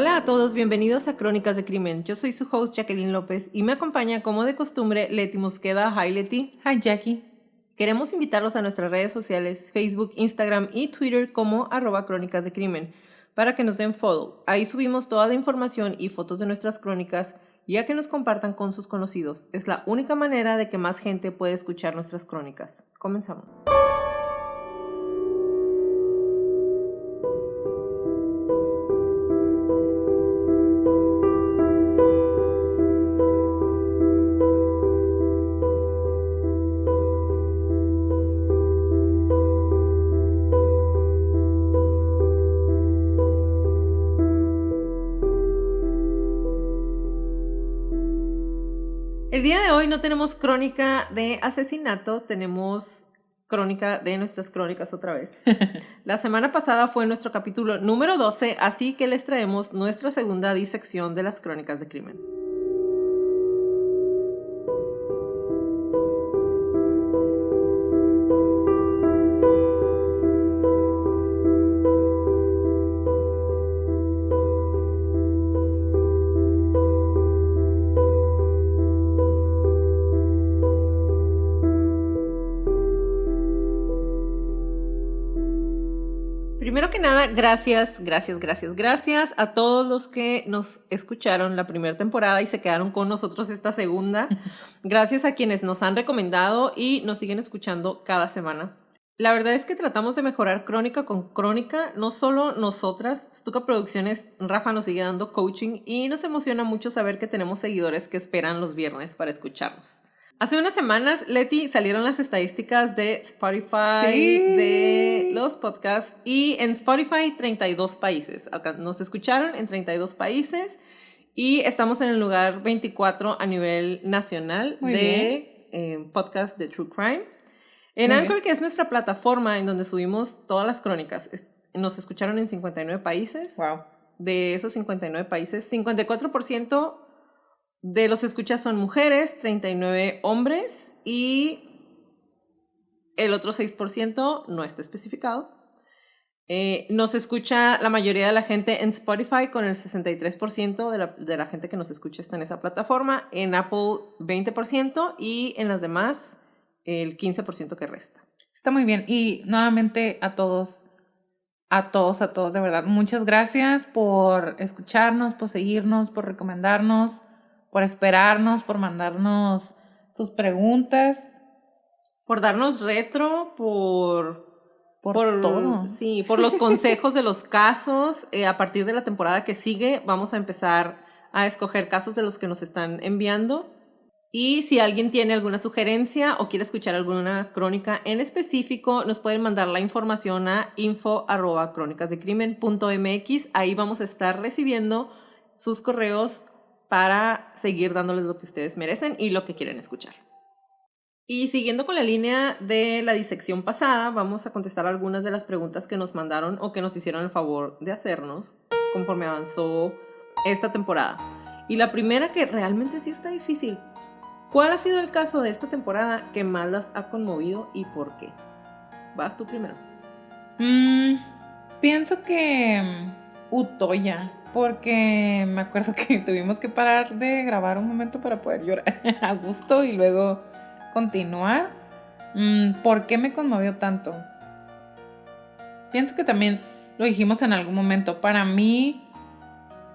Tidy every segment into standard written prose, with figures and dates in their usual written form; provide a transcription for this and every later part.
Hola a todos, bienvenidos a Crónicas de Crimen. Yo soy su host Jacqueline López y me acompaña como de costumbre Leti Mosqueda. Hi Leti. Hi Jackie. Queremos invitarlos a nuestras redes sociales, Facebook, Instagram y Twitter como @Crónicas de Crimen para que nos den follow. Ahí subimos toda la información y fotos de nuestras crónicas y a que nos compartan con sus conocidos. Es la única manera de que más gente pueda escuchar nuestras crónicas. Comenzamos. El día de hoy no tenemos crónica de asesinato, tenemos crónica de nuestras crónicas otra vez. La semana pasada fue nuestro capítulo número 12, así que les traemos nuestra segunda disección de las crónicas de crimen. Primero que nada, gracias a todos los que nos escucharon la primera temporada y se quedaron con nosotros esta segunda. Gracias a quienes nos han recomendado y nos siguen escuchando cada semana. La verdad es que tratamos de mejorar crónica con crónica, no solo nosotras. Stuka Producciones, Rafa nos sigue dando coaching y nos emociona mucho saber que tenemos seguidores que esperan los viernes para escucharnos. Hace unas semanas, Leti, salieron las estadísticas de Spotify, Sí, de los podcasts, y en Spotify 32 países. Nos escucharon en 32 países y estamos en el lugar 24 a nivel nacional de podcast de True Crime. En Anchor, que es nuestra plataforma en donde subimos todas las crónicas, nos escucharon en 59 países. Wow. De esos 59 países, 54% de los escuchas son mujeres, 39 hombres y el otro 6% no está especificado. Nos escucha la mayoría de la gente en Spotify, con el 63% de la gente que nos escucha está en esa plataforma, en Apple 20% y en las demás el 15% que resta. Está muy bien. Y nuevamente a todos, de verdad, muchas gracias por escucharnos, por seguirnos, por recomendarnos, por esperarnos, por mandarnos sus preguntas. Por darnos retro, por todo. Sí, por los consejos de los casos. A partir de la temporada que sigue vamos a empezar a escoger casos de los que nos están enviando. Y si alguien tiene alguna sugerencia o quiere escuchar alguna crónica en específico, nos pueden mandar la información a info@cronicasdecrimen.mx. Ahí vamos a estar recibiendo sus correos para seguir dándoles lo que ustedes merecen y lo que quieren escuchar. Y siguiendo con la línea de la disección pasada, vamos a contestar algunas de las preguntas que nos mandaron o que nos hicieron el favor de hacernos conforme avanzó esta temporada. Y la primera, que realmente sí está difícil: ¿cuál ha sido el caso de esta temporada que más las ha conmovido y por qué? Vas tú primero. Pienso que Utoya, porque me acuerdo que tuvimos que parar de grabar un momento para poder llorar a gusto y luego continuar. ¿Por qué me conmovió tanto? Pienso que también lo dijimos en algún momento. Para mí,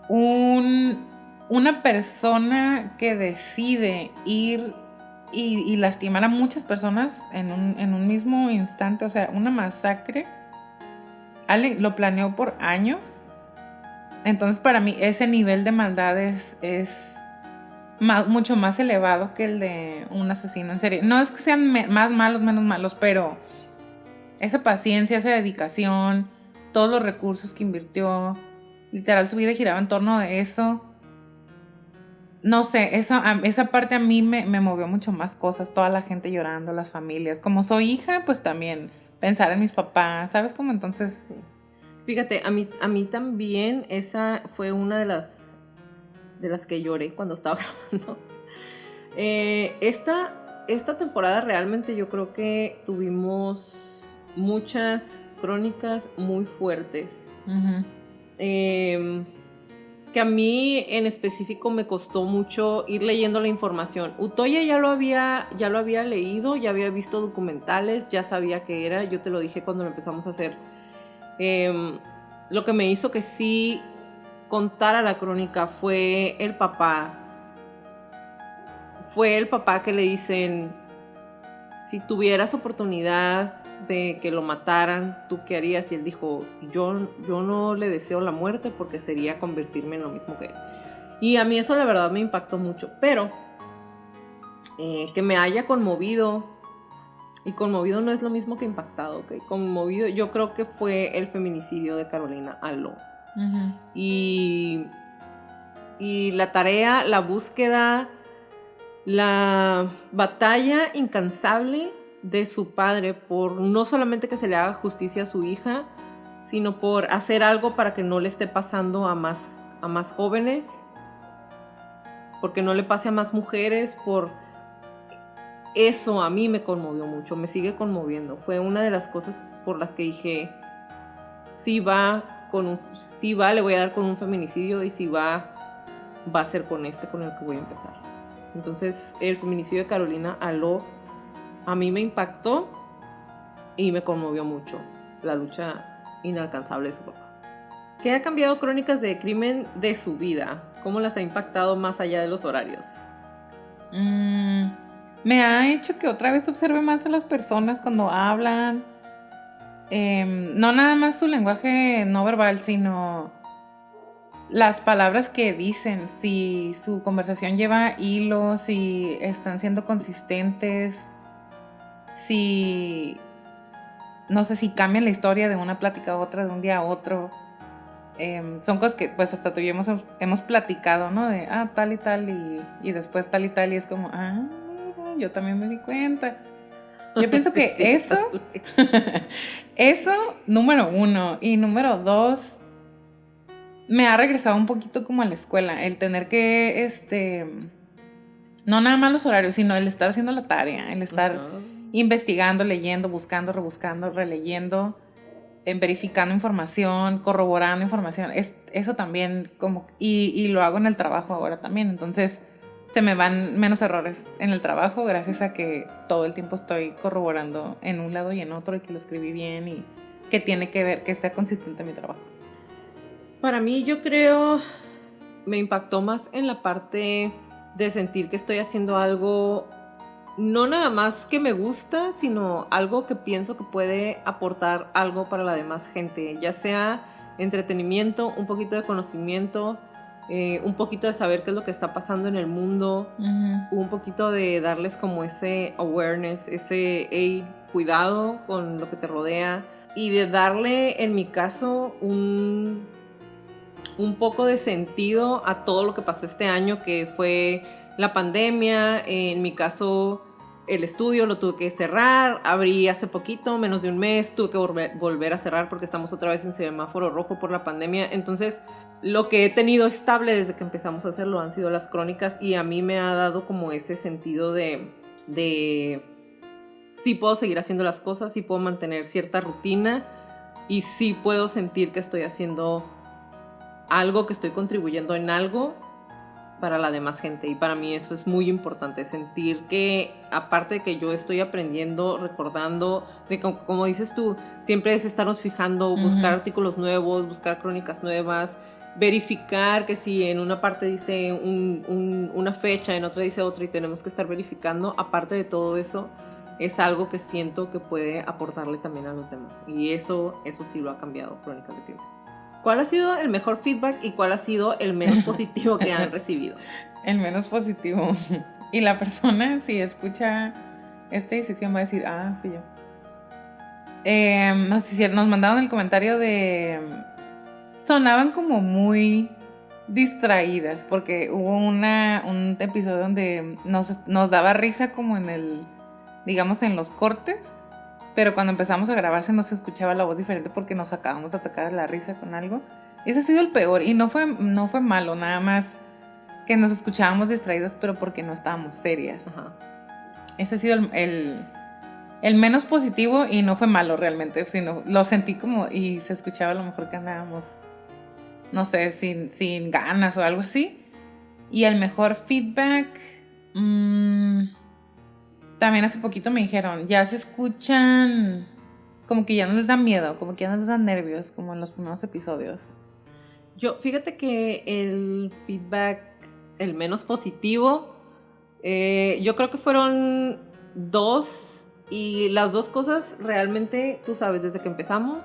una persona que decide ir y lastimar a muchas personas en un mismo instante, o sea, una masacre, lo planeó por años. Entonces, para mí, ese nivel de maldad es mucho más elevado que el de un asesino en serie. No es que sean más malos, menos malos, pero esa paciencia, esa dedicación, todos los recursos que invirtió, literal su vida giraba en torno a eso. No sé, esa parte a mí me movió mucho más cosas. Toda la gente llorando, las familias. Como soy hija, pues también pensar en mis papás, ¿sabes cómo? Entonces, sí. Fíjate, a mí también esa fue una de las que lloré cuando estaba grabando. Esta temporada realmente yo creo que tuvimos muchas crónicas muy fuertes. Uh-huh. que a mí en específico me costó mucho ir leyendo la información. Utoya ya lo había leído, ya había visto documentales, ya sabía qué era. Yo te lo dije cuando lo empezamos a hacer. Lo que me hizo que sí contara la crónica fue el papá. Fue el papá que le dicen, si tuvieras oportunidad de que lo mataran, ¿tú qué harías? Y él dijo, yo no le deseo la muerte porque sería convertirme en lo mismo que él. Y a mí eso la verdad me impactó mucho, pero que me haya conmovido, y conmovido no es lo mismo que impactado, ¿ok? Conmovido yo creo que fue el feminicidio de Carolina Aló. Uh-huh. Y la tarea, la búsqueda, la batalla incansable de su padre por no solamente que se le haga justicia a su hija, sino por hacer algo para que no le esté pasando a más jóvenes, porque no le pase a más mujeres. Por eso a mí me conmovió mucho, me sigue conmoviendo. Fue una de las cosas por las que dije, si va, le voy a dar con un feminicidio, y si va a ser con con el que voy a empezar. Entonces el feminicidio de Carolina Aló a mí me impactó y me conmovió mucho, la lucha inalcanzable de su papá. ¿Qué ha cambiado Crónicas de Crimen de su vida? ¿Cómo las ha impactado más allá de los horarios? Me ha hecho que otra vez observe más a las personas cuando hablan. No nada más su lenguaje no verbal, sino las palabras que dicen, si su conversación lleva hilos, si están siendo consistentes, si, no sé, si cambian la historia de una plática a otra, de un día a otro. Son cosas que pues hasta tú y yo hemos platicado, ¿no? De tal y tal, y después tal y tal, y es como, mira, yo también me di cuenta. Yo pienso que sí, eso, número 1. Y número 2, me ha regresado un poquito como a la escuela, el tener que, no nada más los horarios, sino el estar haciendo la tarea, el estar investigando, leyendo, buscando, rebuscando, releyendo, verificando información, corroborando información. Eso también, como, y lo hago en el trabajo ahora también. Entonces se me van menos errores en el trabajo gracias a que todo el tiempo estoy corroborando en un lado y en otro, y que lo escribí bien y que tiene que ver, que sea consistente mi trabajo. Para mí, yo creo, me impactó más en la parte de sentir que estoy haciendo algo, no nada más que me gusta, sino algo que pienso que puede aportar algo para la demás gente, ya sea entretenimiento, un poquito de conocimiento, un poquito de saber qué es lo que está pasando en el mundo, un poquito de darles como ese awareness, ese cuidado con lo que te rodea, y de darle, en mi caso, un poco de sentido a todo lo que pasó este año, que fue la pandemia. En mi caso, el estudio lo tuve que cerrar, abrí hace poquito, menos de un mes, tuve que volver a cerrar porque estamos otra vez en semáforo rojo por la pandemia. Entonces, lo que he tenido estable desde que empezamos a hacerlo han sido las crónicas, y a mí me ha dado como ese sentido de sí puedo seguir haciendo las cosas, sí puedo mantener cierta rutina, y sí puedo sentir que estoy haciendo algo, que estoy contribuyendo en algo para la demás gente. Y para mí eso es muy importante, sentir que aparte de que yo estoy aprendiendo, recordando, de como dices tú, siempre es estarnos fijando, buscar artículos nuevos, buscar crónicas nuevas, verificar que si en una parte dice una fecha, en otra dice otra, y tenemos que estar verificando. Aparte de todo eso, es algo que siento que puede aportarle también a los demás, y eso sí lo ha cambiado Crónicas de Crimen. ¿Cuál ha sido el mejor feedback y cuál ha sido el menos positivo que han recibido? El menos positivo. Y la persona, si escucha esta decisión, va a decir, fui yo. Nos mandaron el comentario de... Sonaban como muy distraídas, porque hubo un episodio donde nos daba risa como digamos, en los cortes. Pero cuando empezamos a grabar se nos escuchaba la voz diferente porque nos acabamos de atacar la risa con algo. Ese ha sido el peor, y no fue malo, nada más que nos escuchábamos distraídos, pero porque no estábamos serias. Ajá. Ese ha sido el menos positivo, y no fue malo realmente, sino lo sentí como, y se escuchaba a lo mejor que andábamos no sé, sin ganas o algo así. Y el mejor feedback, también hace poquito me dijeron, ya se escuchan, como que ya no les da miedo, como que ya no les dan nervios, como en los primeros episodios. Fíjate que el feedback, el menos positivo, yo creo que fueron 2, y las 2 cosas realmente, tú sabes, desde que empezamos,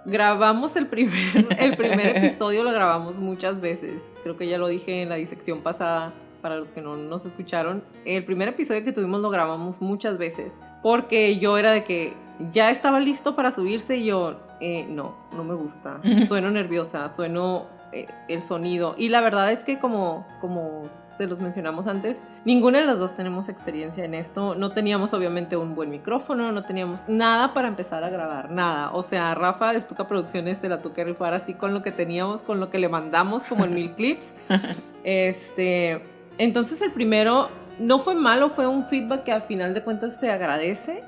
grabamos el primer episodio, lo grabamos muchas veces, creo que ya lo dije en la disección pasada, para los que no nos escucharon, el primer episodio que tuvimos lo grabamos muchas veces, porque yo era de que ya estaba listo para subirse y yo, no me gusta, sueno nerviosa, sueno el sonido, y la verdad es que como se los mencionamos antes, ninguna de las dos tenemos experiencia en esto, no teníamos obviamente un buen micrófono, no teníamos nada para empezar a grabar, nada, o sea, Rafa de Stuka Producciones se la tuvo que rifar así con lo que teníamos, con lo que le mandamos como en 1000 clips. Entonces el primero no fue malo, fue un feedback que al final de cuentas se agradece,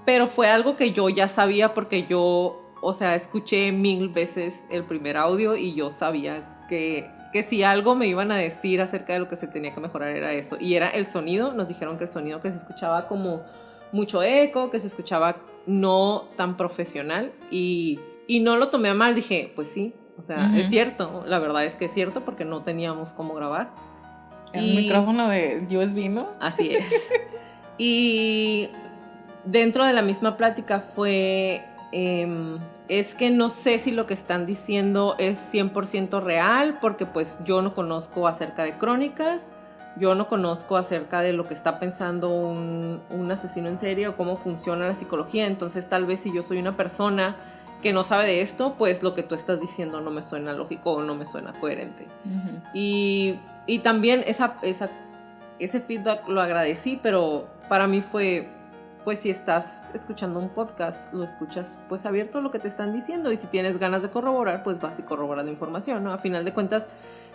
pero fue algo que yo ya sabía porque yo, o sea, escuché 1000 veces el primer audio y yo sabía que si algo me iban a decir acerca de lo que se tenía que mejorar era eso, y era el sonido. Nos dijeron que el sonido, que se escuchaba como mucho eco, que se escuchaba no tan profesional, y no lo tomé a mal, dije, pues sí, o sea, es cierto, la verdad es que es cierto porque no teníamos cómo grabar. El micrófono de USB, ¿no? Así es. Y dentro de la misma plática fue, es que no sé si lo que están diciendo es 100% real, porque pues yo no conozco acerca de crónicas, yo no conozco acerca de lo que está pensando un asesino en serie o cómo funciona la psicología, entonces tal vez si yo soy una persona que no sabe de esto, pues lo que tú estás diciendo no me suena lógico o no me suena coherente. Y también ese feedback lo agradecí, pero para mí fue, pues si estás escuchando un podcast, lo escuchas pues abierto a lo que te están diciendo, y si tienes ganas de corroborar, pues vas y corroboras la información, ¿no? A final de cuentas,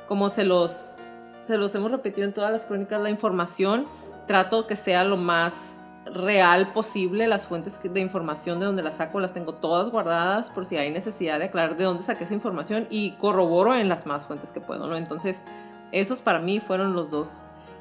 como se los hemos repetido en todas las crónicas, la información trato que sea lo más real posible. Las fuentes de información de donde las saco las tengo todas guardadas por si hay necesidad de aclarar de dónde saqué esa información, y corroboro en las más fuentes que puedo, ¿no? Entonces esos para mí fueron los 2.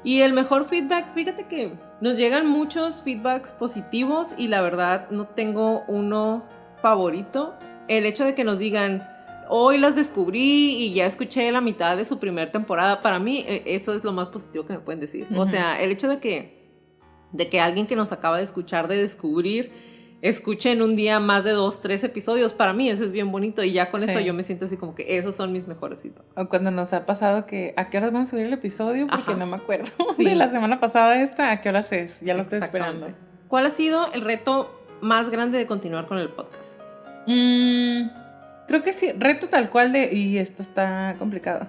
Y el mejor feedback, fíjate que nos llegan muchos feedbacks positivos y la verdad no tengo uno favorito. El hecho de que nos digan, hoy las descubrí y ya escuché la mitad de su primera temporada, para mí eso es lo más positivo que me pueden decir. O sea, el hecho de que alguien que nos acaba de escuchar, de descubrir, escuche en un día más de 2, 3 episodios, para mí eso es bien bonito, y ya con eso yo me siento así como que esos son mis mejores feedbacks. O cuando nos ha pasado que ¿a qué horas van a subir el episodio? Porque no me acuerdo de la semana pasada ¿a qué horas es? Ya lo estoy esperando. ¿Cuál ha sido el reto más grande de continuar con el podcast? Creo que sí, reto tal cual y esto está complicado.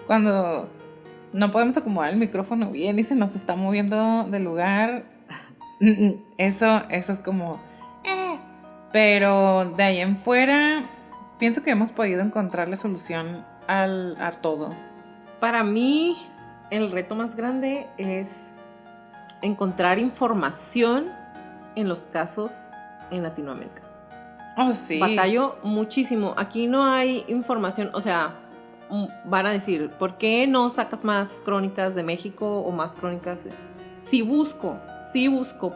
Cuando no podemos acomodar el micrófono bien y se nos está moviendo de lugar, eso es como pero de ahí en fuera pienso que hemos podido encontrarle solución a todo. Para mí el reto más grande es encontrar información en los casos en Latinoamérica. Oh, sí. Batallo muchísimo. Aquí no hay información, o sea, van a decir, ¿por qué no sacas más crónicas de México o más crónicas? Sí busco,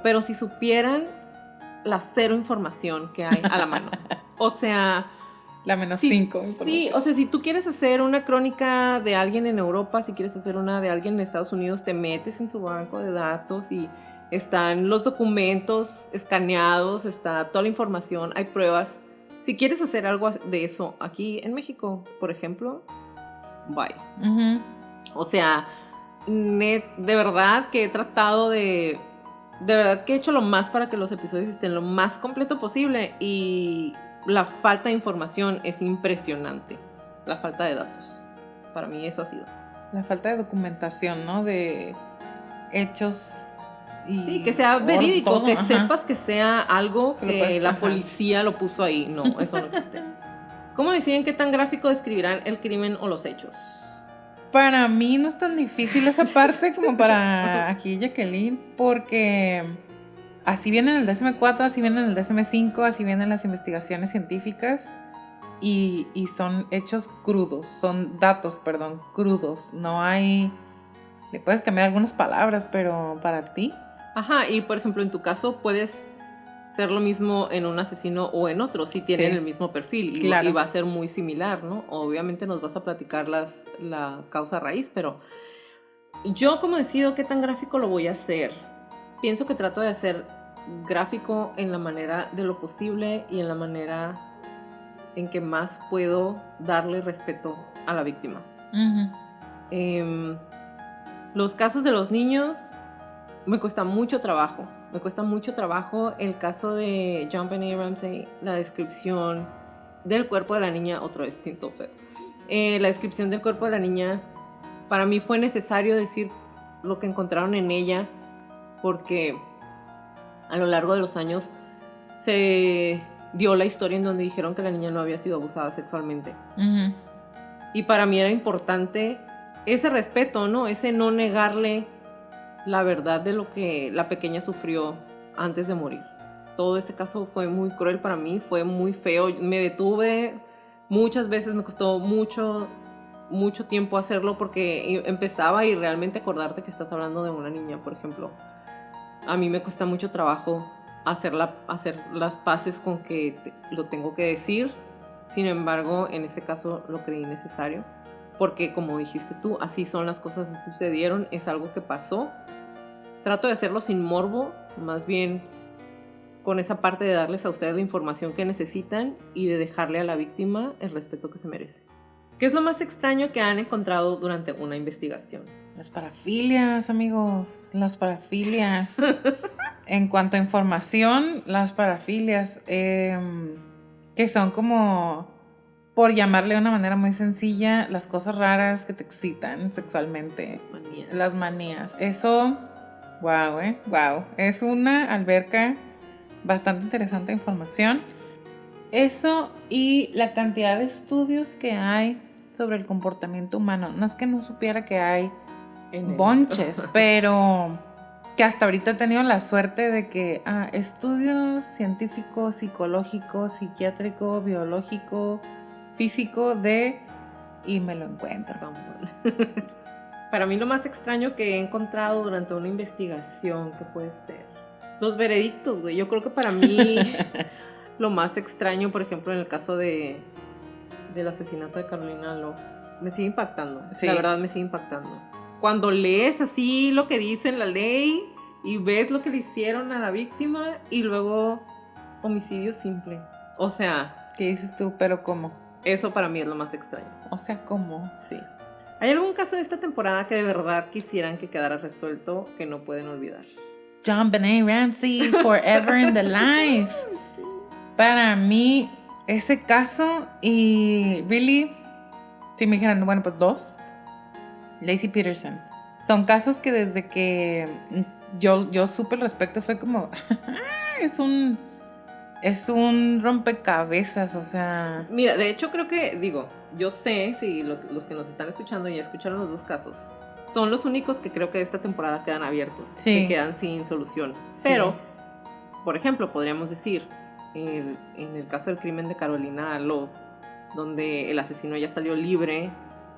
pero si supieran la cero información que hay a la mano. O sea, la menos 5. Sí, o sea, si tú quieres hacer una crónica de alguien en Europa, si quieres hacer una de alguien en Estados Unidos, te metes en su banco de datos y están los documentos escaneados, está toda la información, hay pruebas. Si quieres hacer algo de eso aquí en México, por ejemplo, bye. O sea, de verdad que he tratado de verdad que he hecho lo más para que los episodios estén lo más completo posible, y la falta de información es impresionante. La falta de datos. Para mí eso ha sido. La falta de documentación, ¿no? De hechos. Sí, que sea verídico, todo, que sepas que sea algo que la policía lo puso ahí. No, eso no existe. ¿Cómo deciden qué tan gráfico describirán el crimen o los hechos? Para mí no es tan difícil esa parte como para aquí Jacqueline, porque así viene en el DSM-4, así viene en el DSM-5, así vienen las investigaciones científicas. y son hechos crudos, son datos, perdón, crudos. No hay... Le puedes cambiar algunas palabras, pero para ti... Ajá, y por ejemplo, en tu caso puedes ser lo mismo en un asesino o en otro, si tienen Sí. el mismo perfil, Claro. y va a ser muy similar, ¿no? Obviamente nos vas a platicar la causa raíz, pero yo como decido qué tan gráfico lo voy a hacer, pienso que trato de hacer gráfico en la manera de lo posible y en la manera en que más puedo darle respeto a la víctima. Uh-huh. Los casos de los niños me cuesta mucho trabajo. Me cuesta mucho trabajo el caso de JonBenét Ramsey, la descripción del cuerpo de la niña, otra vez siento feo. La descripción del cuerpo de la niña, para mí fue necesario decir lo que encontraron en ella, porque a lo largo de los años se dio la historia en donde dijeron que la niña no había sido abusada sexualmente. Uh-huh. Y para mí era importante ese respeto, ¿no? Ese no negarle la verdad de lo que la pequeña sufrió antes de morir. Todo este caso fue muy cruel para mí, fue muy feo. Me detuve muchas veces, me costó mucho tiempo hacerlo porque empezaba y realmente acordarte que estás hablando de una niña, por ejemplo. A mí me cuesta mucho trabajo hacer las paces con que lo tengo que decir. Sin embargo, en ese caso lo creí necesario. Porque como dijiste tú, así son las cosas que sucedieron, es algo que pasó. Trato de hacerlo sin morbo, más bien con esa parte de darles a ustedes la información que necesitan y de dejarle a la víctima el respeto que se merece. ¿Qué es lo más extraño que han encontrado durante una investigación? Las parafilias, amigos, las parafilias. En cuanto a información, las parafilias, que son como, por llamarle de una manera muy sencilla, las cosas raras que te excitan sexualmente. Las manías. Las manías. Eso, wow, wow. Es una alberca bastante interesante de información. Eso y la cantidad de estudios que hay sobre el comportamiento humano. No es que no supiera que hay bonches, pero que hasta ahorita he tenido la suerte de que estudios científicos, psicológicos, psiquiátrico, biológico, físico y me lo encuentro. Para mí lo más extraño que he encontrado durante una investigación, ¿qué puede ser? Los veredictos, güey. Yo creo que para mí lo más extraño, por ejemplo, en el caso del asesinato de Carolina Lo, me sigue impactando. Sí. La verdad me sigue impactando. Cuando lees así lo que dice en la ley y ves lo que le hicieron a la víctima y luego homicidio simple. O sea... ¿Qué dices tú? ¿Pero cómo? Eso para mí es lo más extraño. O sea, ¿cómo? Sí. ¿Hay algún caso en esta temporada que de verdad quisieran que quedara resuelto que no pueden olvidar? JonBenét Ramsey, Forever in the Life. Sí. Para mí, ese caso y really, si me dijeran, bueno, pues 2, Laci Peterson. Son casos que desde que yo supe el respecto fue como, es un rompecabezas, o sea... Mira, de hecho creo que, yo sé si los que nos están escuchando ya escucharon los 2 casos. Son los únicos que creo que esta temporada quedan abiertos, sí. Que quedan sin solución. Sí. Pero, por ejemplo, podríamos decir, en el caso del crimen de Carolina Lo, donde el asesino ya salió libre,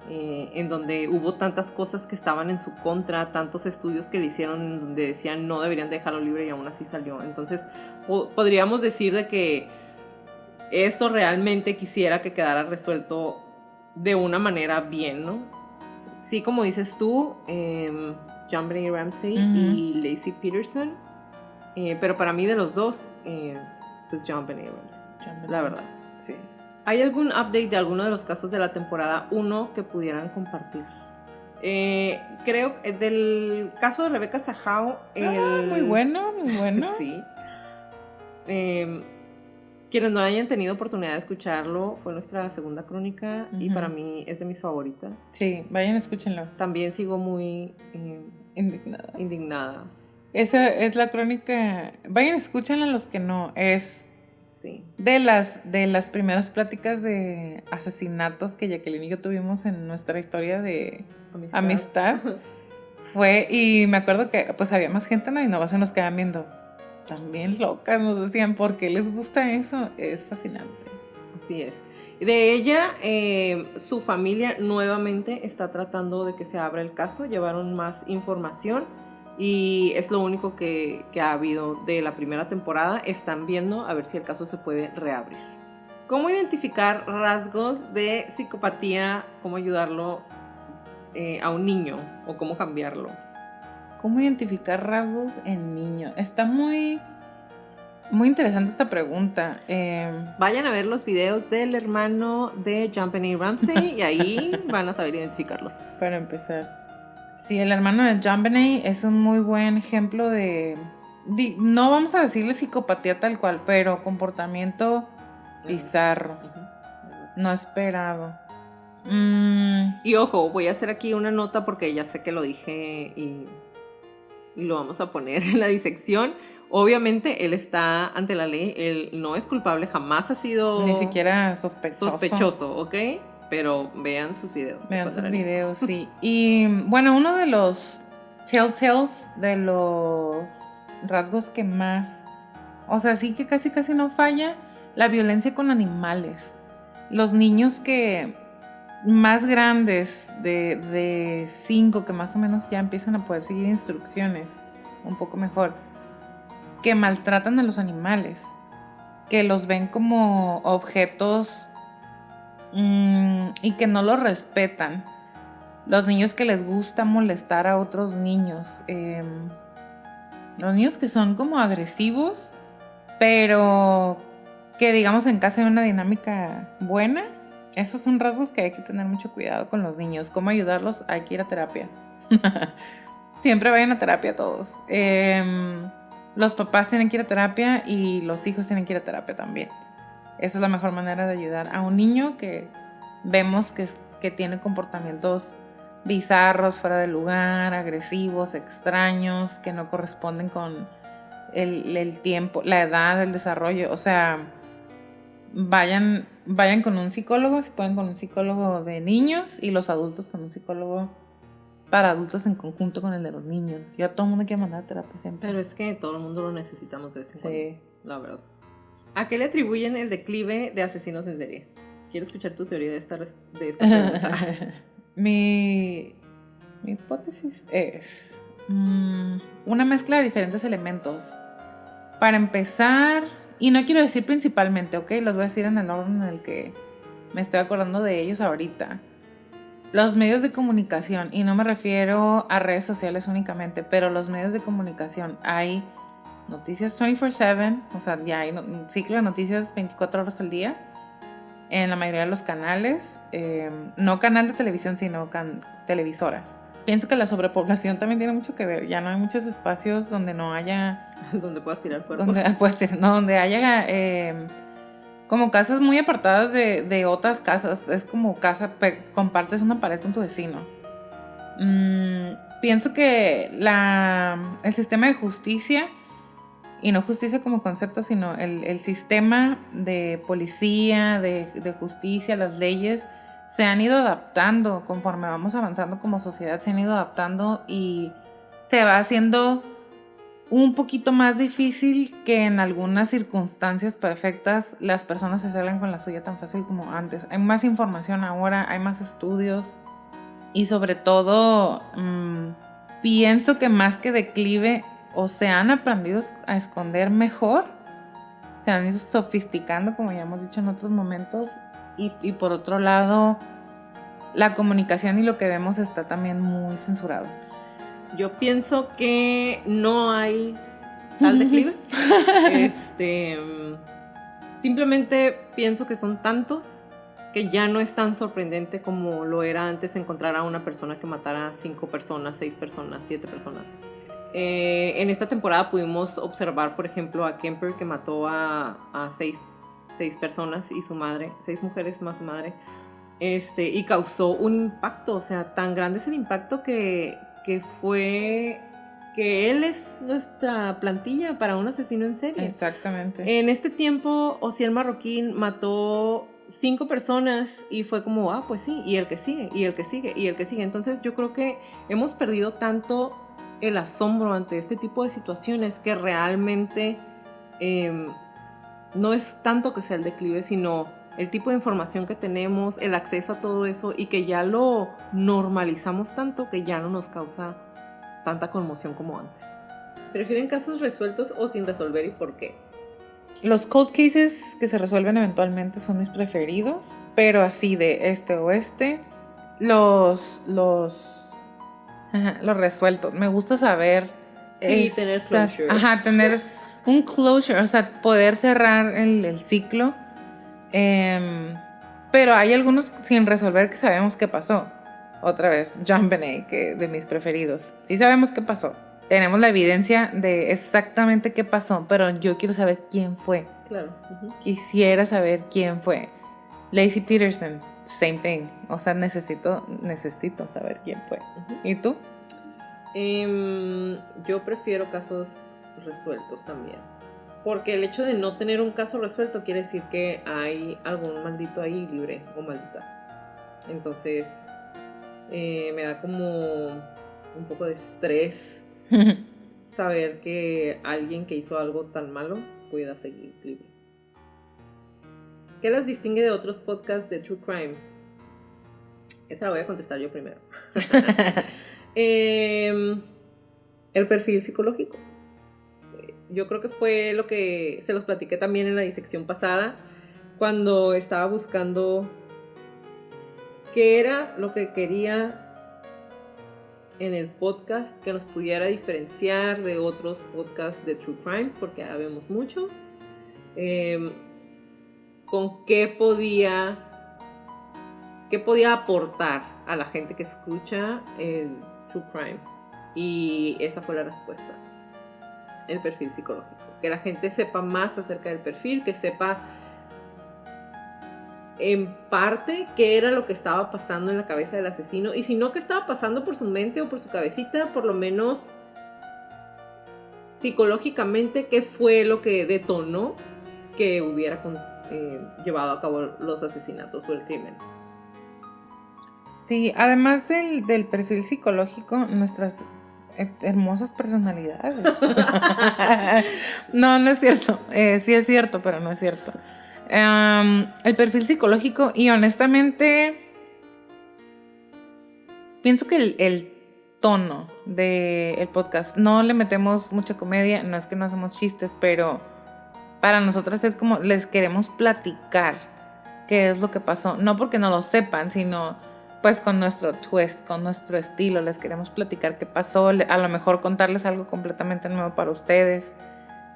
en donde hubo tantas cosas que estaban en su contra, tantos estudios que le hicieron donde decían no deberían dejarlo libre y aún así salió. Entonces, podríamos decir de que esto realmente quisiera que quedara resuelto de una manera bien, ¿no? Sí, como dices tú, JonBenét Ramsey y Laci Peterson, pero para mí de los 2, pues JonBenét Ramsey, la verdad. Sí. ¿Hay algún update de alguno de los casos de la temporada 1 que pudieran compartir? Creo que del caso de Rebecca Sajau... muy bueno, muy bueno. Sí. Quienes no hayan tenido oportunidad de escucharlo, fue nuestra segunda crónica y para mí es de mis favoritas. Sí, vayan, escúchenlo. También sigo muy indignada. Esa es la crónica. Vayan, escúchenla los que no. Es sí. de las primeras pláticas de asesinatos que Jacqueline y yo tuvimos en nuestra historia de amistad. Fue, y me acuerdo que pues había más gente, ¿no? Y no se nos quedan viendo. También locas, nos decían, ¿por qué les gusta eso? Es fascinante. Así es. De ella, su familia nuevamente está tratando de que se abra el caso, llevaron más información y es lo único que ha habido de la primera temporada. Están viendo a ver si el caso se puede reabrir. ¿Cómo identificar rasgos de psicopatía? ¿Cómo ayudarlo a un niño o cómo cambiarlo? ¿Cómo identificar rasgos en niño? Está muy interesante esta pregunta. Vayan a ver los videos del hermano de JonBenet Ramsey y ahí van a saber identificarlos. Para empezar. Sí, el hermano de JonBenet es un muy buen ejemplo de... No vamos a decirle psicopatía tal cual, pero comportamiento bizarro. No esperado. Y ojo, voy a hacer aquí una nota porque ya sé que lo dije y lo vamos a poner en la disección. Obviamente él está ante la ley, él no es culpable, jamás ha sido... Ni siquiera sospechoso, ¿ok? Pero vean sus videos. Vean sus videos, sí. Y bueno, uno de los telltales, de los rasgos que más, o sea, sí que casi no falla, la violencia con animales. Los niños que más grandes, de 5, que más o menos ya empiezan a poder seguir instrucciones un poco mejor, que maltratan a los animales, que los ven como objetos y que no los respetan. Los niños que les gusta molestar a otros niños. Los niños que son como agresivos, pero que digamos en casa hay una dinámica buena. Esos son rasgos que hay que tener mucho cuidado con los niños. ¿Cómo ayudarlos? Hay que ir a terapia. Siempre vayan a terapia todos. Los papás tienen que ir a terapia y los hijos tienen que ir a terapia también. Esa es la mejor manera de ayudar a un niño que vemos que tiene comportamientos bizarros, fuera de lugar, agresivos, extraños, que no corresponden con el tiempo, la edad, el desarrollo. O sea, vayan con un psicólogo, si pueden, con un psicólogo de niños, y los adultos con un psicólogo para adultos en conjunto con el de los niños. Yo a todo el mundo quiero mandar a terapia siempre. Pero es que todo el mundo lo necesitamos de ese Sí. La verdad. ¿A qué le atribuyen el declive de asesinos en serie? Quiero escuchar tu teoría de esta pregunta. Mi hipótesis es una mezcla de diferentes elementos. Para empezar, y no quiero decir principalmente, ¿ok? Los voy a decir en el orden en el que me estoy acordando de ellos ahorita. Los medios de comunicación, y no me refiero a redes sociales únicamente, pero los medios de comunicación. Hay noticias 24/7, o sea, ya hay un ciclo de noticias 24 horas al día en la mayoría de los canales, no canal de televisión, sino televisoras. Pienso que la sobrepoblación también tiene mucho que ver. Ya no hay muchos espacios donde no haya... donde puedas tirar cuerpos. Donde haya como casas muy apartadas de otras casas. Es como casa, compartes una pared con tu vecino. Pienso que el sistema de justicia, y no justicia como concepto, sino el sistema de policía, de justicia, las leyes, se han ido adaptando conforme vamos avanzando como sociedad, se han ido adaptando y se va haciendo un poquito más difícil que en algunas circunstancias perfectas las personas se salgan con la suya tan fácil como antes. Hay más información ahora, hay más estudios y sobre todo pienso que más que declive, o se han aprendido a esconder mejor, se han ido sofisticando, como ya hemos dicho en otros momentos, y por otro lado, la comunicación y lo que vemos está también muy censurado. Yo pienso que no hay tal declive. Simplemente pienso que son tantos que ya no es tan sorprendente como lo era antes encontrar a una persona que matara a 5 personas, 6 personas, 7 personas. En esta temporada pudimos observar, por ejemplo, a Kemper, que mató a 6 personas y su madre, 6 mujeres más su madre, y causó un impacto, o sea, tan grande es el impacto que fue que él es nuestra plantilla para un asesino en serie. Exactamente. En este tiempo, Osiel Marroquín mató 5 personas y fue como, pues sí, y el que sigue, y el que sigue, y el que sigue. Entonces yo creo que hemos perdido tanto el asombro ante este tipo de situaciones que realmente no es tanto que sea el declive, sino el tipo de información que tenemos, el acceso a todo eso y que ya lo normalizamos tanto que ya no nos causa tanta conmoción como antes. ¿Prefieren casos resueltos o sin resolver y por qué? Los cold cases que se resuelven eventualmente son mis preferidos, pero así de este o este, los resueltos. Me gusta saber. Sí, tener closure. Tener un closure, o sea, poder cerrar el ciclo. Pero hay algunos sin resolver que sabemos qué pasó. Otra vez, JonBenét, que de mis preferidos. Sí sabemos qué pasó. Tenemos la evidencia de exactamente qué pasó, pero yo quiero saber quién fue. Claro. Quisiera saber quién fue. Laci Peterson, same thing. O sea, necesito saber quién fue. ¿Y tú? Yo prefiero casos resueltos también. Porque el hecho de no tener un caso resuelto quiere decir que hay algún maldito ahí libre o maldita. Entonces, me da como un poco de estrés saber que alguien que hizo algo tan malo pueda seguir libre. ¿Qué las distingue de otros podcasts de True Crime? Esta la voy a contestar yo primero. El perfil psicológico. Yo creo que fue lo que se los platiqué también en la disección pasada, cuando estaba buscando qué era lo que quería en el podcast que nos pudiera diferenciar de otros podcasts de True Crime, porque ya vemos muchos. Con qué podía aportar a la gente que escucha el True Crime. Y esa fue la respuesta. El perfil psicológico. Que la gente sepa más acerca del perfil, que sepa en parte qué era lo que estaba pasando en la cabeza del asesino. Y si no, qué estaba pasando por su mente o por su cabecita, por lo menos psicológicamente, qué fue lo que detonó que hubiera llevado a cabo los asesinatos o el crimen. Sí, además del perfil psicológico, nuestras hermosas personalidades. No es cierto. Sí es cierto, pero no es cierto. El perfil psicológico, y honestamente pienso que el tono del podcast, no le metemos mucha comedia, no es que no hacemos chistes, pero para nosotras es como les queremos platicar qué es lo que pasó, no porque no lo sepan, sino pues con nuestro twist, con nuestro estilo, les queremos platicar qué pasó, a lo mejor contarles algo completamente nuevo para ustedes.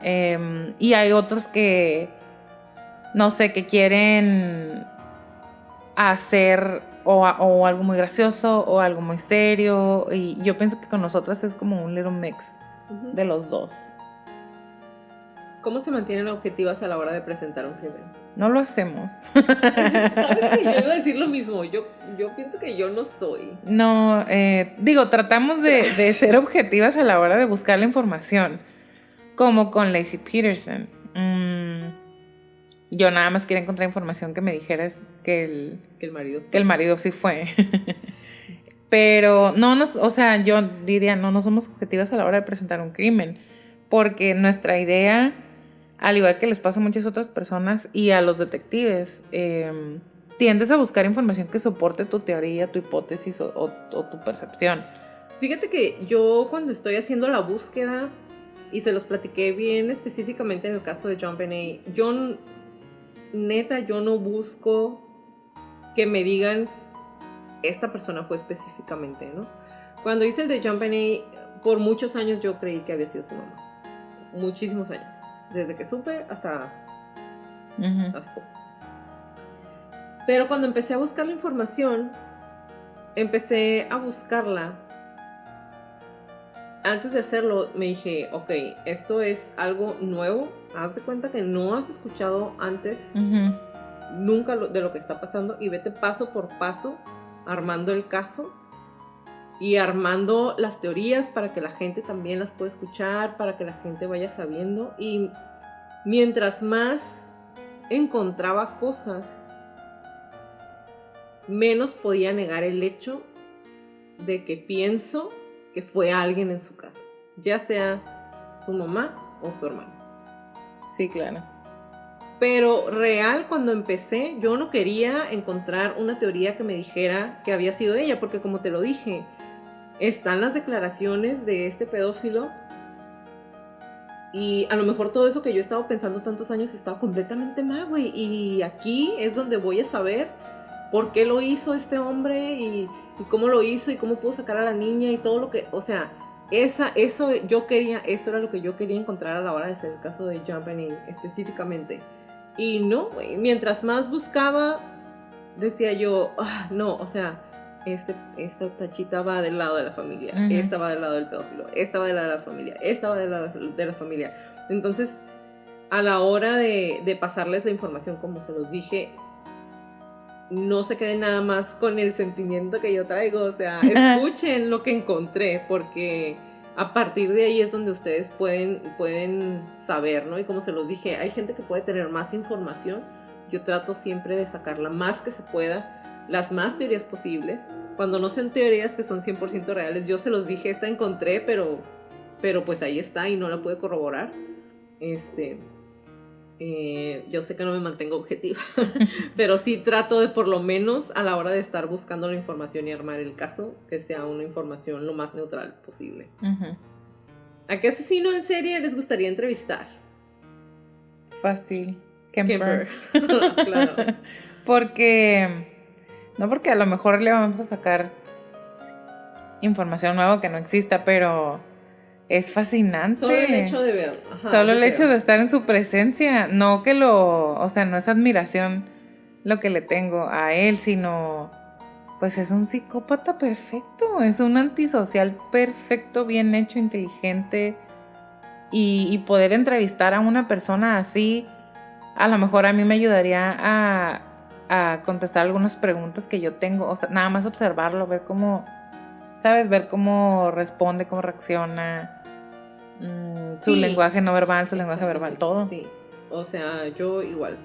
Y hay otros que, no sé, que quieren hacer o algo muy gracioso o algo muy serio, y yo pienso que con nosotras es como un little mix de los dos. ¿Cómo se mantienen objetivas a la hora de presentar un crimen? No lo hacemos. ¿Sabes que yo iba a decir lo mismo? Yo pienso que yo no soy. No, tratamos de ser objetivas a la hora de buscar la información. Como con Laci Peterson. Yo nada más quería encontrar información que me dijeras que el marido sí fue. Pero o sea, yo diría, no somos objetivas a la hora de presentar un crimen. Porque nuestra idea, al igual que les pasa a muchas otras personas y a los detectives, tiendes a buscar información que soporte tu teoría, tu hipótesis o tu percepción. Fíjate que yo cuando estoy haciendo la búsqueda, y se los platiqué bien específicamente en el caso de JonBenét, yo no busco que me digan esta persona fue específicamente, ¿no? Cuando hice el de JonBenét, por muchos años yo creí que había sido su mamá. Muchísimos años. Desde que supe hasta hace poco. Pero cuando empecé a buscar la información, empecé a buscarla. Antes de hacerlo, me dije, ok, esto es algo nuevo. Haz de cuenta que no has escuchado antes nunca de lo que está pasando, y vete paso por paso armando el caso y armando las teorías para que la gente también las pueda escuchar, para que la gente vaya sabiendo. Y mientras más encontraba cosas, menos podía negar el hecho de que pienso que fue alguien en su casa, ya sea su mamá o su hermano. Sí, claro. Pero real, cuando empecé, yo no quería encontrar una teoría que me dijera que había sido ella, porque como te lo dije, están las declaraciones de este pedófilo y a lo mejor todo eso que yo he estado pensando tantos años estaba completamente mal, güey. Y aquí es donde voy a saber por qué lo hizo este hombre y cómo lo hizo y cómo pudo sacar a la niña y todo lo que, o sea, eso era lo que yo quería encontrar a la hora de hacer el caso de JonBenét específicamente. Y no, güey, mientras más buscaba, decía yo, no, o sea, esta tachita va del lado de la familia, esta va del lado del pedófilo, esta va del lado de la familia, esta va del lado de la familia. Entonces, a la hora de pasarles la información, como se los dije, no se queden nada más con el sentimiento que yo traigo, o sea, escuchen lo que encontré, porque a partir de ahí es donde ustedes pueden saber, ¿no? Y como se los dije, hay gente que puede tener más información. Yo trato siempre de sacarla más que se pueda, las más teorías posibles. Cuando no sean teorías que son 100% reales, yo se los dije, esta encontré, pero pues ahí está y no la pude corroborar. Yo sé que no me mantengo objetiva, pero sí trato de, por lo menos a la hora de estar buscando la información y armar el caso, que sea una información lo más neutral posible. ¿A qué asesino en serie les gustaría entrevistar? Fácil. Kemper. Claro. Porque a lo mejor le vamos a sacar información nueva que no exista, pero es fascinante. Solo el hecho de verlo. Solo el hecho de estar en su presencia. No que o sea, no es admiración lo que le tengo a él, sino pues es un psicópata perfecto. Es un antisocial perfecto, bien hecho, inteligente. Y poder entrevistar a una persona así, a lo mejor a mí me ayudaría a contestar algunas preguntas que yo tengo. O sea, nada más observarlo, ver cómo, ¿sabes? Ver cómo responde, cómo reacciona. Su lenguaje no verbal, su lenguaje verbal, todo. Sí, o sea, yo igual.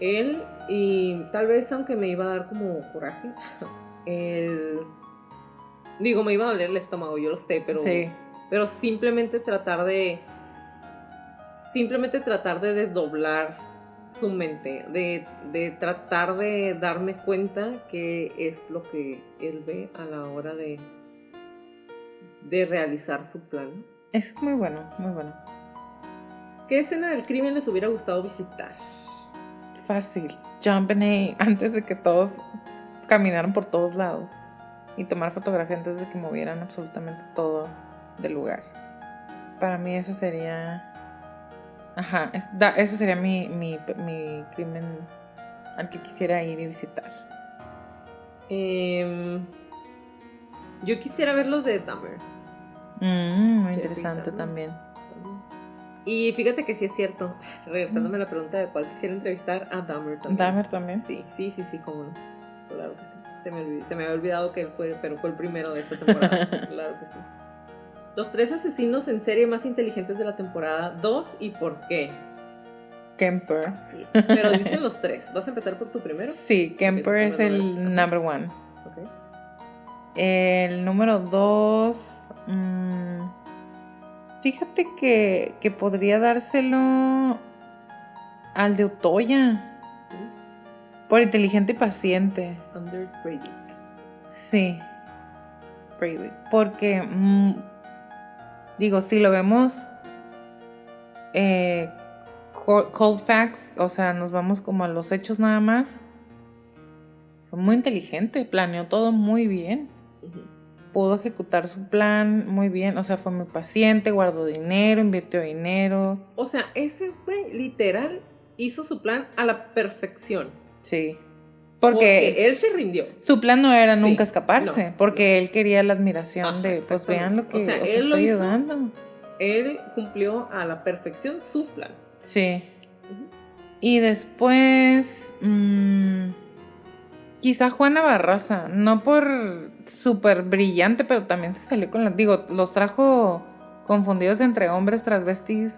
Él, y tal vez aunque me iba a dar como coraje, digo, me iba a doler el estómago, yo lo sé, pero, sí. Pero simplemente tratar de desdoblar su mente, de tratar de darme cuenta qué es lo que él ve a la hora de realizar su plan. Eso es muy bueno, muy bueno. ¿Qué escena del crimen les hubiera gustado visitar? Fácil. JonBenét, antes de que todos caminaran por todos lados y tomar fotografía antes de que movieran absolutamente todo del lugar. Para mí ese sería... ese sería mi crimen al que quisiera ir y visitar. Yo quisiera ver los de Dahmer. Muy interesante también. Y fíjate que sí es cierto, regresándome a la pregunta de cuál quisiera entrevistar, a Dahmer también. ¿Dahmer también? Sí, cómo no. Claro que sí. Se me había olvidado que él fue el primero de esta temporada. Claro que sí. Los 3 asesinos en serie más inteligentes de la temporada 2 y por qué. Kemper. Sí, pero dicen los 3. ¿Vas a empezar por tu primero? Sí, Kemper es el number 1. Okay. El número 2... fíjate que podría dárselo al de Utoya. Por inteligente y paciente. Anders Breivik. Sí. Breivik. Porque, digo, si lo vemos cold facts, o sea, nos vamos como a los hechos nada más. Fue muy inteligente, planeó todo muy bien. Pudo ejecutar su plan muy bien, o sea, fue muy paciente, guardó dinero, invirtió dinero. O sea, ese güey literal hizo su plan a la perfección. Sí. Porque él se rindió. Su plan no era nunca escaparse, porque él quería la admiración de, pues vean lo que él estoy ayudando. Él cumplió a la perfección su plan. Sí. Y después... quizá Juana Barraza, no por súper brillante, pero también se salió con los trajo confundidos entre hombres, transvestis,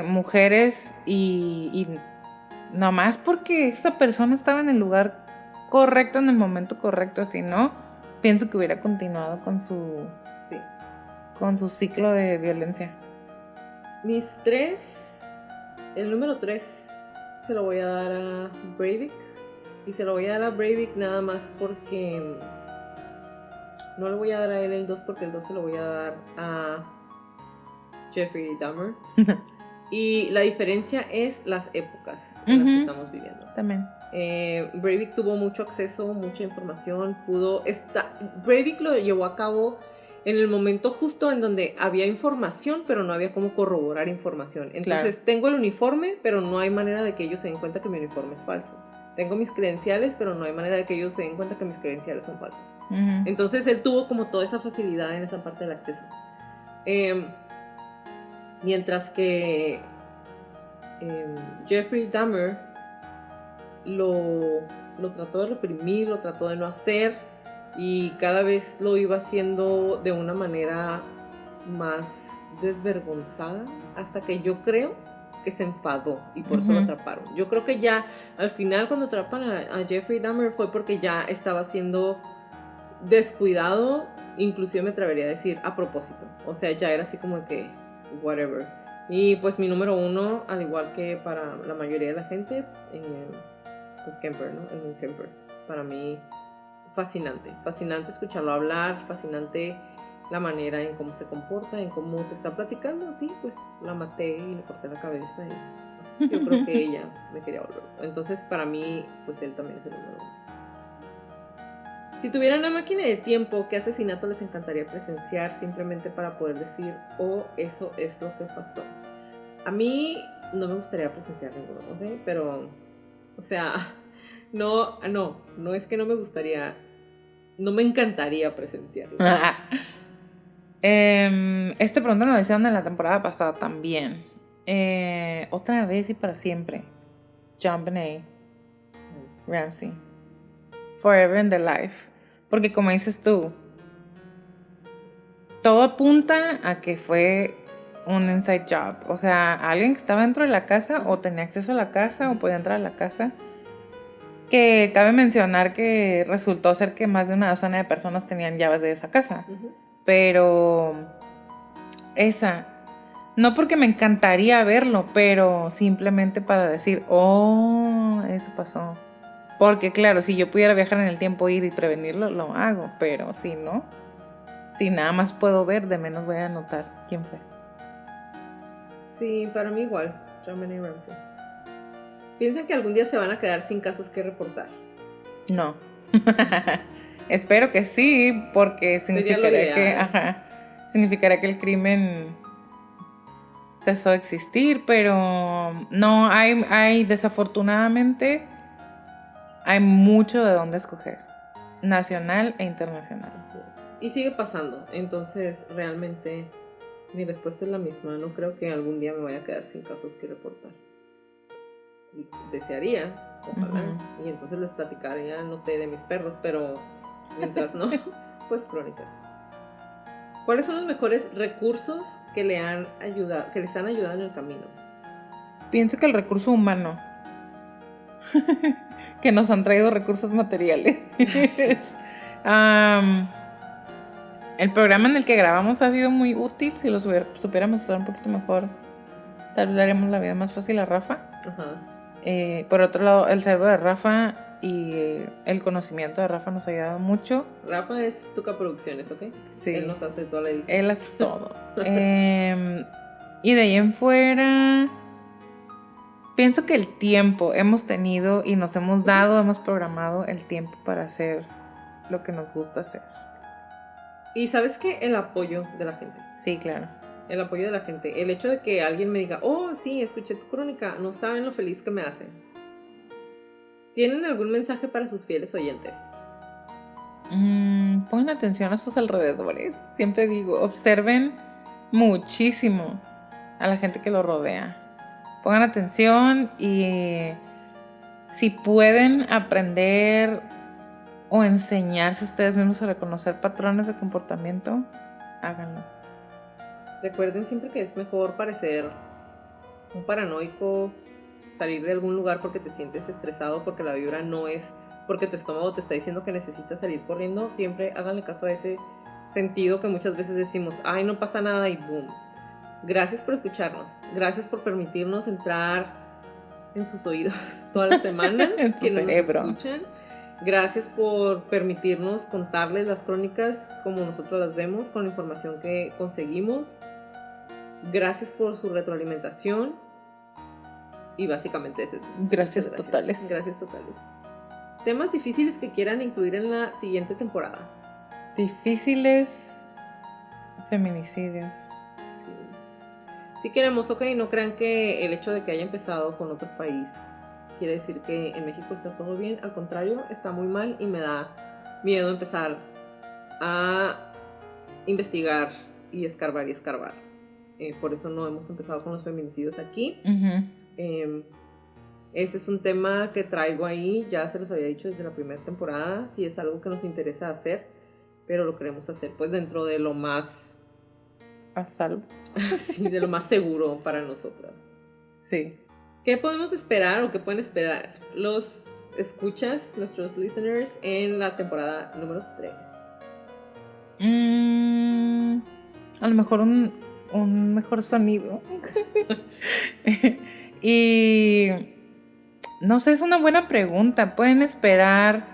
mujeres y nomás porque esa persona estaba en el lugar correcto, en el momento correcto, si no, pienso que hubiera continuado con su ciclo de violencia. Mis 3 El número 3 se lo voy a dar a Breivik. Y se lo voy a dar a Breivik nada más porque no le voy a dar a él el 2 porque el 2 se lo voy a dar a Jeffrey Dahmer. Y la diferencia es las épocas en las que estamos viviendo. También. Breivik tuvo mucho acceso, mucha información, Breivik lo llevó a cabo en el momento justo en donde había información, pero no había cómo corroborar información. Entonces, tengo el uniforme, pero no hay manera de que ellos se den cuenta que mi uniforme es falso. Tengo mis credenciales, pero no hay manera de que ellos se den cuenta que mis credenciales son falsas. Entonces, él tuvo como toda esa facilidad en esa parte del acceso. Mientras que Jeffrey Dahmer lo trató de reprimir, lo trató de no hacer, y cada vez lo iba haciendo de una manera más desvergonzada, hasta que yo creo que se enfadó y por eso lo atraparon. Yo creo que ya al final, cuando atrapan a Jeffrey Dahmer, fue porque ya estaba siendo descuidado, inclusive me atrevería a decir a propósito. O sea, ya era así como que whatever. Y pues mi número 1, al igual que para la mayoría de la gente, pues Kemper, ¿no? El Kemper. Para mí, fascinante escucharlo hablar, fascinante la manera en cómo se comporta, en cómo te está platicando. Sí, pues la maté y le corté la cabeza y yo creo que ella me quería volver. Entonces, para mí, pues él también es el número 1. Si tuvieran una máquina de tiempo, ¿qué asesinato les encantaría presenciar simplemente para poder decir, oh, eso es lo que pasó? A mí no me gustaría presenciar ninguno, ¿ok? Pero, o sea, no es que no me gustaría, no me encantaría presenciarlo. Esta pregunta nos hicieron en la temporada pasada también. Otra vez y para siempre. JonBenet Ramsey. Forever in the life. Porque como dices tú, todo apunta a que fue un inside job. O sea, alguien que estaba dentro de la casa o tenía acceso a la casa o podía entrar a la casa. Que cabe mencionar que resultó ser que más de una docena de personas tenían llaves de esa casa. Pero no porque me encantaría verlo, pero simplemente para decir, oh, eso pasó. Porque claro, si yo pudiera viajar en el tiempo, ir y prevenirlo, lo hago. Pero si no, si nada más puedo ver, de menos voy a anotar quién fue. Sí, para mí igual, JonBenet Ramsey. ¿Piensan que algún día se van a quedar sin casos que reportar? No. Espero que sí, porque significaría que el crimen cesó de existir, pero no, hay desafortunadamente hay mucho de dónde escoger, nacional e internacional. Y sigue pasando, entonces realmente mi respuesta es la misma. No creo que algún día me vaya a quedar sin casos que reportar. Y desearía, ojalá, y entonces les platicaría, no sé, de mis perros, pero mientras no, pues crónicas. ¿Cuáles son los mejores recursos que les han ayudado en el camino? Pienso que el recurso humano. Que nos han traído recursos materiales. El programa en el que grabamos ha sido muy útil. Si lo supiéramos estar un poquito mejor, tal vez le haríamos la vida más fácil a Rafa. Por otro lado, el cerebro de Rafa y el conocimiento de Rafa nos ha ayudado mucho. Rafa es Tuca Producciones, ¿ok? Sí. Él nos hace toda la edición. Él hace todo. Y de ahí en fuera, pienso que el tiempo hemos tenido y nos hemos programado el tiempo para hacer lo que nos gusta hacer. Y ¿sabes qué? El apoyo de la gente. Sí, claro. El apoyo de la gente. El hecho de que alguien me diga, oh, sí, escuché tu crónica, no saben lo feliz que me hace. ¿Tienen algún mensaje para sus fieles oyentes? Pongan atención a sus alrededores. Siempre digo, observen muchísimo a la gente que lo rodea. Pongan atención y si pueden aprender o enseñarse ustedes mismos a reconocer patrones de comportamiento, háganlo. Recuerden siempre que es mejor parecer un paranoico, salir de algún lugar porque te sientes estresado, porque la vibra no es, porque tu estómago te está diciendo que necesitas salir corriendo. Siempre háganle caso a ese sentido que muchas veces decimos, ay, no pasa nada y boom. Gracias por escucharnos. Gracias por permitirnos entrar en sus oídos todas las semanas. En su cerebro. Nos escuchan. Gracias por permitirnos contarles las crónicas como nosotros las vemos, con la información que conseguimos. Gracias por su retroalimentación. Y básicamente es eso. Gracias totales. Gracias totales. Temas difíciles que quieran incluir en la siguiente temporada. Difíciles. Feminicidios. Sí. Si queremos, ok, no crean que el hecho de que haya empezado con otro país quiere decir que en México está todo bien. Al contrario, está muy mal y me da miedo empezar a investigar y escarbar y escarbar. Por eso no hemos empezado con los feminicidios aquí. Este es un tema que traigo ahí, ya se los había dicho desde la primera temporada. Sí, es algo que nos interesa hacer, pero lo queremos hacer pues dentro de lo más... a salvo. Sí, de lo más seguro para nosotras. Sí. ¿Qué podemos esperar o qué pueden esperar los escuchas, nuestros listeners, en la temporada número 3? A lo mejor un mejor sonido. Y no sé, es una buena pregunta. Pueden esperar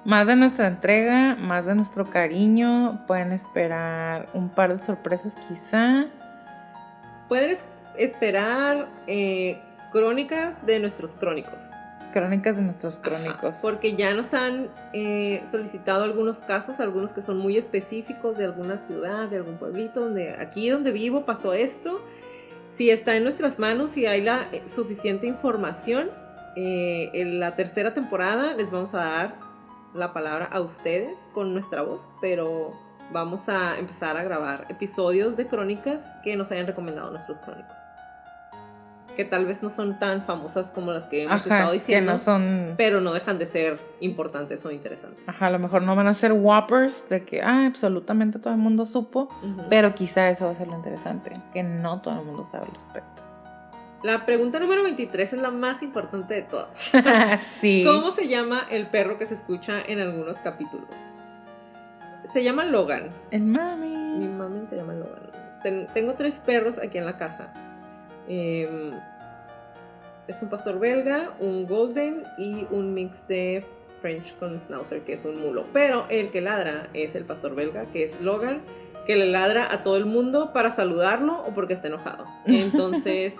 más de nuestra entrega, más de nuestro cariño. Pueden esperar un par de sorpresas quizá. Pueden esperar crónicas de nuestros crónicos. Crónicas de nuestros crónicos. Ajá, porque ya nos han solicitado algunos casos, algunos que son muy específicos de alguna ciudad, de algún pueblito, aquí donde vivo pasó esto. Si está en nuestras manos, si hay la suficiente información, en la tercera temporada les vamos a dar la palabra a ustedes con nuestra voz, pero vamos a empezar a grabar episodios de crónicas que nos hayan recomendado nuestros crónicos. Que tal vez no son tan famosas como las que hemos estado diciendo, que no son... pero no dejan de ser importantes o interesantes. Ajá, a lo mejor no van a ser whoppers de que absolutamente todo el mundo supo, pero quizá eso va a ser lo interesante, que no todo el mundo sabe al respecto. La pregunta número 23 es la más importante de todas. Sí. ¿Cómo se llama el perro que se escucha en algunos capítulos? Se llama Logan. El mami. Mi mami se llama Logan. Tengo 3 perros aquí en la casa. Es un pastor belga, un golden y un mix de French con schnauzer, que es un mulo. Pero el que ladra es el pastor belga, que es Logan, que le ladra a todo el mundo para saludarlo o porque está enojado. Entonces,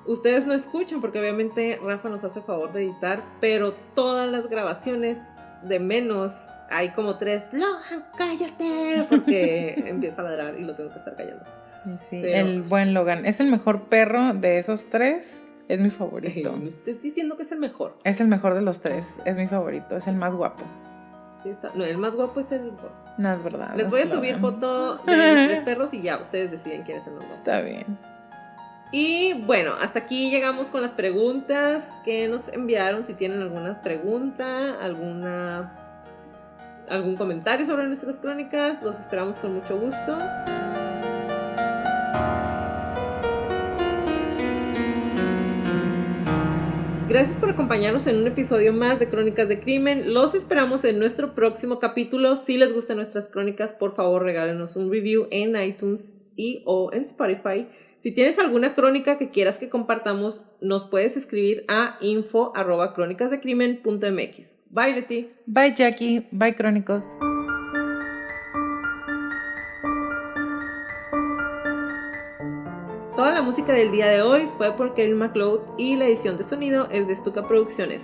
ustedes no escuchan porque obviamente Rafa nos hace favor de editar, pero todas las grabaciones de menos hay como 3, Logan, cállate, porque empieza a ladrar y lo tengo que estar callando. Sí, pero, el buen Logan es el mejor perro de esos 3. Es mi favorito. Me estás diciendo que es el mejor. Es el mejor de los 3. Es mi favorito. Es el más guapo. Sí está. No, el más guapo es el mejor. No es verdad. Les voy a subir foto de mis 3 perros y ya ustedes deciden quién es el más guapo. Está bien. Y bueno, hasta aquí llegamos con las preguntas que nos enviaron. Si tienen alguna pregunta, algún comentario sobre nuestras crónicas, los esperamos con mucho gusto. Gracias por acompañarnos en un episodio más de Crónicas de Crimen. Los esperamos en nuestro próximo capítulo. Si les gustan nuestras crónicas, por favor regálenos un review en iTunes o en Spotify. Si tienes alguna crónica que quieras que compartamos, nos puedes escribir a info@cronicasdecrimen.mx. Bye, Leti. Bye, Jackie. Bye, Crónicos. Toda la música del día de hoy fue por Kevin MacLeod y la edición de sonido es de Stuka Producciones.